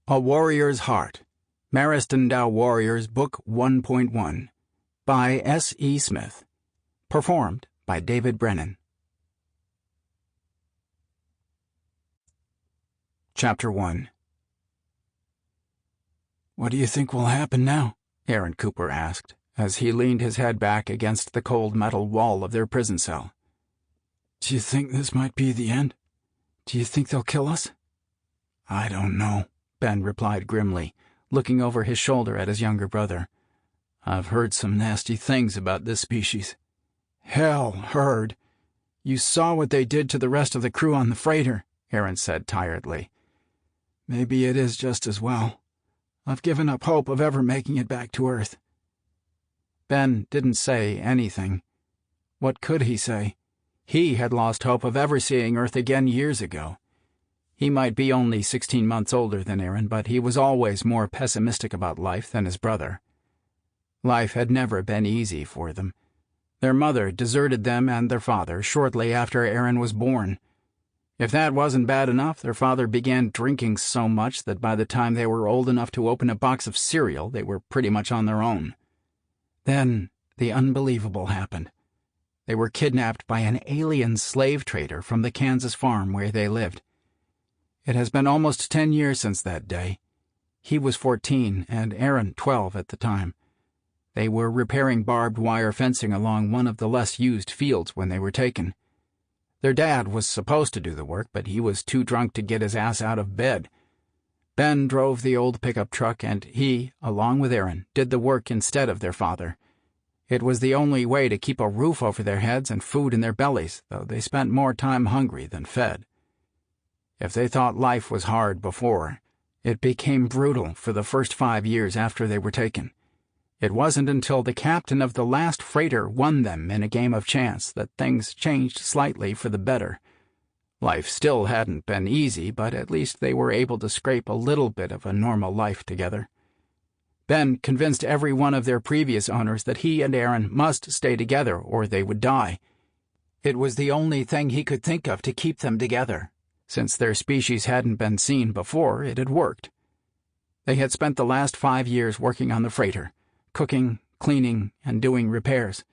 A Warrior's Heart, Marastin Dow Warriors, Book 1.1, by S. E. Smith. Performed by David Brenin. Chapter 1. "What do you think will happen now?" Aaron Cooper asked, as he leaned his head back against the cold metal wall of their prison cell. "Do you think this might be the end? Do you think they'll kill us?" "I don't know," Ben replied grimly, looking over his shoulder at his younger brother. "I've heard some nasty things about this species." "Hell, heard. You saw what they did to the rest of the crew on the freighter," Aaron said tiredly. "Maybe it is just as well. I've given up hope of ever making it back to Earth." Ben didn't say anything. What could he say? He had lost hope of ever seeing Earth again years ago. He might be only 16 months older than Aaron, but he was always more pessimistic about life than his brother. Life had never been easy for them. Their mother deserted them and their father shortly after Aaron was born. If that wasn't bad enough, their father began drinking so much that by the time they were old enough to open a box of cereal, they were pretty much on their own. Then the unbelievable happened. They were kidnapped by an alien slave trader from the Kansas farm where they lived. It has been almost 10 years since that day. He was 14 and Aaron 12 at the time. They were repairing barbed wire fencing along one of the less used fields when they were taken. Their dad was supposed to do the work, but he was too drunk to get his ass out of bed. Ben drove the old pickup truck, and he, along with Aaron, did the work instead of their father. It was the only way to keep a roof over their heads and food in their bellies, though they spent more time hungry than fed. If they thought life was hard before, it became brutal for the first 5 years after they were taken. It wasn't until the captain of the last freighter won them in a game of chance that things changed slightly for the better. Life still hadn't been easy, but at least they were able to scrape a little bit of a normal life together. Ben convinced every one of their previous owners that he and Aaron must stay together or they would die. It was the only thing he could think of to keep them together. Since their species hadn't been seen before, it had worked. They had spent the last 5 years working on the freighter, cooking, cleaning, and doing repairs.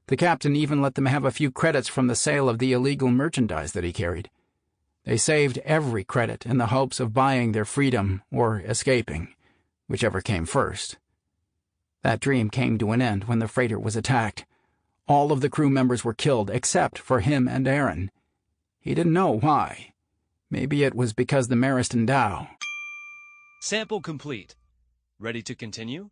The captain even let them have a few credits from the sale of the illegal merchandise that he carried. They saved every credit in the hopes of buying their freedom or escaping, whichever came first. That dream came to an end when the freighter was attacked. All of the crew members were killed except for him and Aaron. He didn't know why. Maybe it was because the Marastin Dow. Sample complete. Ready to continue?